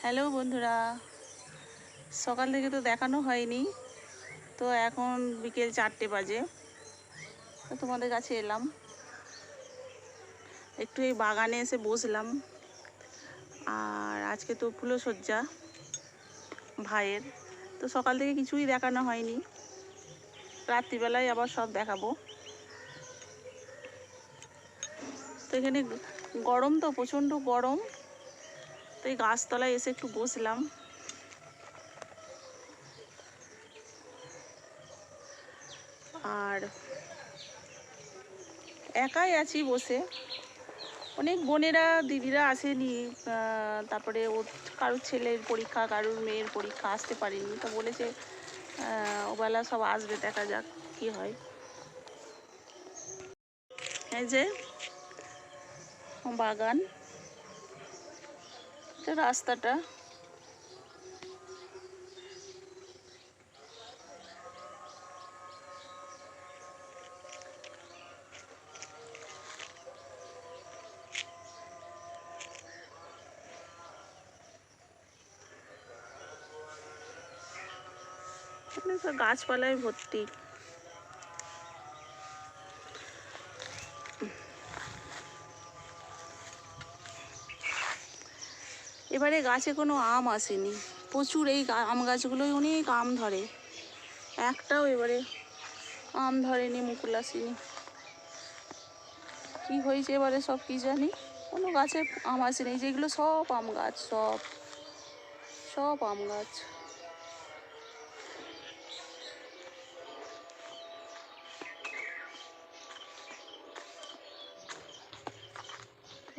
Hello বন্ধুরা, সকাল থেকে তো দেখানো হয়নি, তো এখন বিকেল 4টে বাজে। তো তোমাদের কাছে এলাম, একটু এই বাগানে এসে বসলাম। আর আজকে তো ফুলসজ্জা ভাইয়ের, তো সকাল থেকে কিছুই দেখানো হয়নি, রাত্রিবেলায় আবার সব দেখাবো। তো এখানে গরম, তো প্রচণ্ড গরম, তো এই গাছতলায় এসে একটু বসলাম। আর একাই আছি বসে, অনেক বোনেরা দিদিরা আসেনি, তারপরে ও কারোর ছেলের পরীক্ষা, কারোর মেয়ের পরীক্ষা, আসতে পারেনি। তো বলেছে ওবেলা সব আসবে, দেখা যাক কি হয়। এই যে বাগান, রাস্তাটা, এখানে সব গাছপালায় ভর্তি। এবারে গাছে কোনো আম আসেনি, প্রচুর এই আম গাছগুলোই অনেক আম ধরে, একটাও এবারে আম ধরেনি, মুকুল আসেনি। কি হয়েছে এবারে সব কি জানি, কোনো গাছে আম আসেনি। যেগুলো সব আম গাছ, সব সব আম গাছ।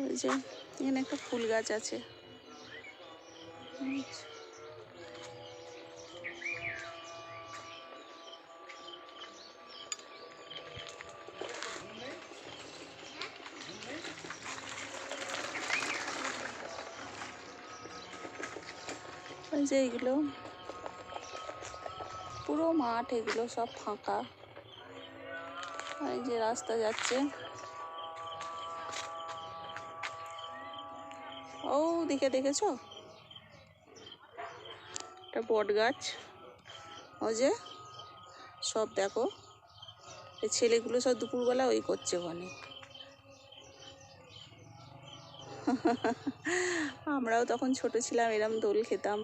এই যে এখানে একটা ফুল গাছ আছে, এই যে এইগুলো পুরো মাঠ, এগুলো সব ফাঁকা। এই যে রাস্তা যাচ্ছে, ও দিকে দেখেছো একটা বট গাছ, ও যে সব দেখো, এই ছেলেগুলো সব দুপুরবেলা ওই করছে ওখানে। আমরাও তখন ছোট ছিলাম, এরম দোল খেতাম।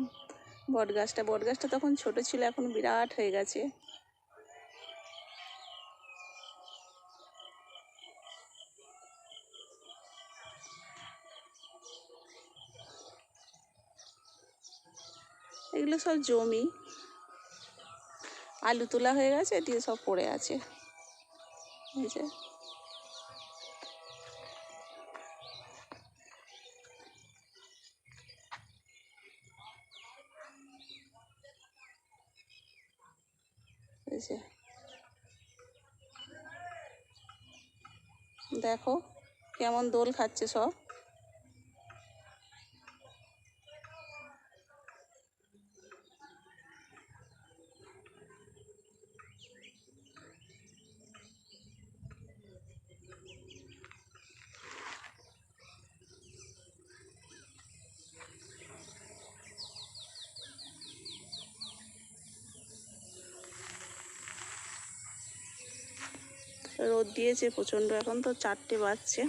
বট গাছটা তখন ছোট ছিল, এখন বিরাট হয়ে গেছে। এগুলো সব জমি, আলু তোলা হয়ে গেছে, দিয়ে সব পড়ে আছে। এই যে এই যে দেখো কেমন দোল খাচ্ছে সব। রোদ দিয়েছে প্রচণ্ড, এখন তো 4টে বাজছে।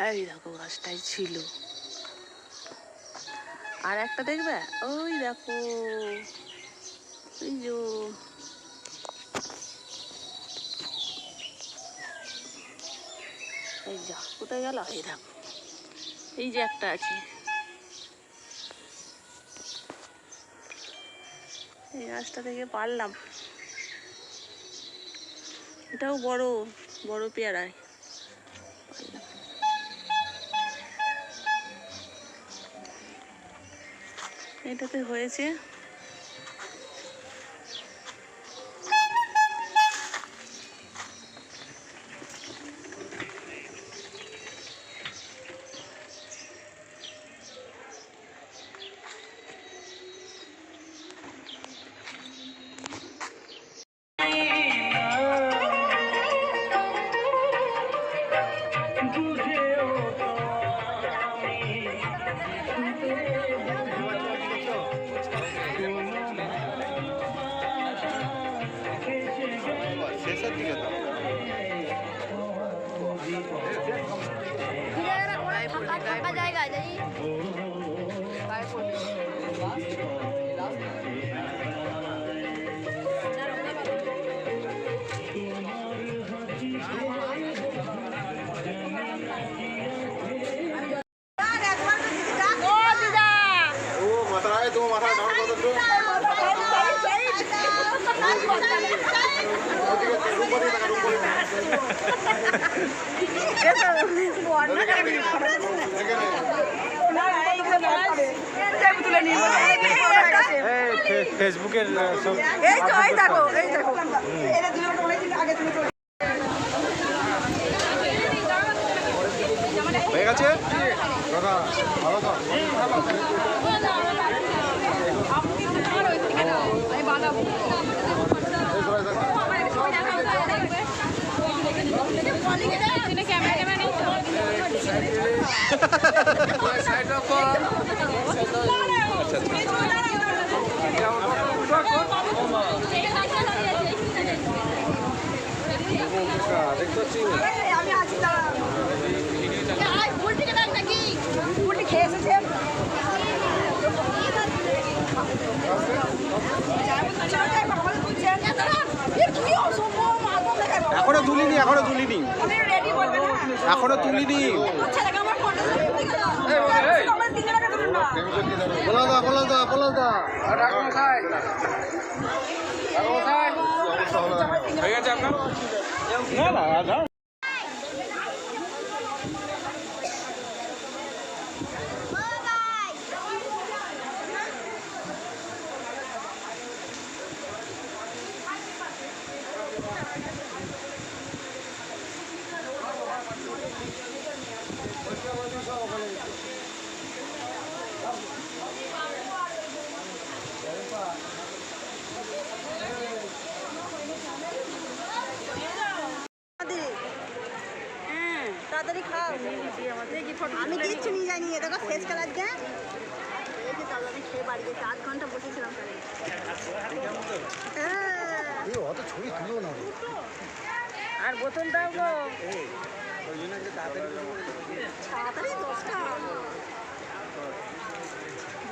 এই দেখো গাছটাই ছিল, আর একটা দেখবে, ওই দেখো, এই যে এই যা কোথায় গেল, এই দেখো, এই যে একটা আছে, এই গাছটা থেকে পারলাম। এটাও বড় বড় পেয়ারায়, এটাতে হয়েছে। শেষের দিকে তো ফাঁকা জায়গা যাই ফেসবুকের হয়ে গেছে দাদা ভালো তো দেখতে পাচ্ছি আমি আছি নাকি খেয়ে এসেছে এখনো তুলিনি হয়ে গেছে আপনার না তাড়াতাড়ি খাও আমি কিচ্ছু নিয়ে যাইনি দেখো শেষ কালার যা তাড়াতাড়ি খেয়ে বাড়ি গেছে 8 ঘন্টা বসেছিলাম অত ছবি তুলো না আর বোতলটাও গো তাড়াতাড়ি 10টা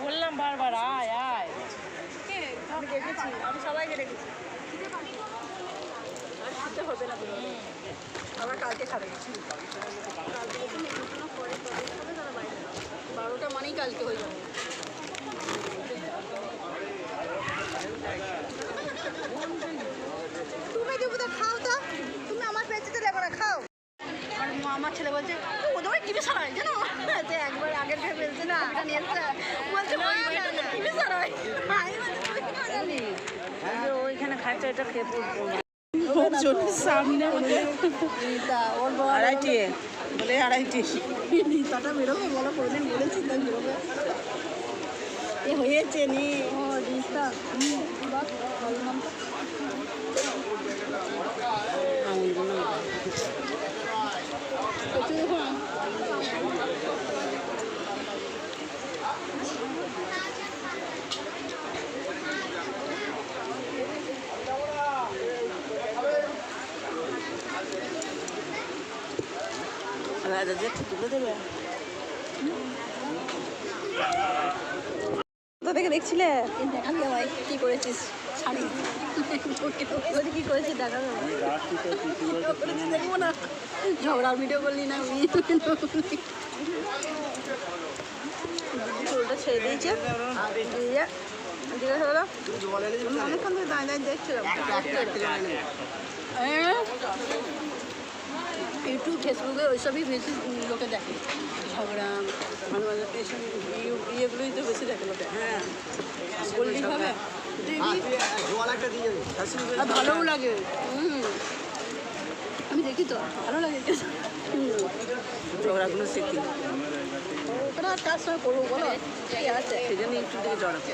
বললাম বারবার আয় আয় আমি দেখেছি আমি সবাইকে দেখেছি আর খেতে হবে না আবার কালকে খাবে কালকে পরে 12টা মানেই কালকে হয়ে যাবে তুমি দেবুদা খাও তো তুমি আমার পেছনে লেবো না খাও আর আমার ছেলে বলছে ওদের টিভি সারাই জানো একবার আগের থেকে বলছে না নিয়ে বলছে টিভি সারাই ওইখানে খাচ্ছে এটা খেয়ে পড়বো সামনে আড়াইটি বলে আড়াইটি রিতাটা বেরোবে বলো কোনদিন বলেছি তাই বেরোবে এ হয়েছে নি ও রিতা তুলে দেবে দেখে দেখছিলে দেখাবি ভাই কি করেছিস শাড়ি কি করেছিস দেখাবে দেখবো না ঝগড়ার ভিডিও করলি না চুলটা ছেড়ে দিয়েছে দিয়ে জিজ্ঞাসা করলো অনেকক্ষণ ধরে দাঁড়িয়ে দাঁড়িয়ে দেখছিলাম ইউটিউব ফেসবুকে ওইসবই বেশি লোকে দেখে ঝগড়া মাঝে মাঝে এইসব ইয়েগুলোই তো বেশি দেখে লোকে হ্যাঁ বললেই হবে আর ভালোও লাগে আমি দেখি তো ভালো লাগে ঝগড়াগুলো শিখি ওরা কার সঙ্গে করবো বলো কি আছে সেই জন্য ইউটিউব থেকে জড়াতে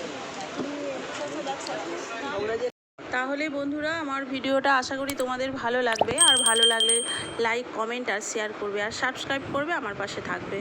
আমরা যে তাহলে বন্ধুরা আমার ভিডিওটা আশা করি তোমাদের ভালো লাগবে, আর ভালো লাগলে লাইক কমেন্ট আর শেয়ার করবে, আর সাবস্ক্রাইব করবে, আমার পাশে থাকবে।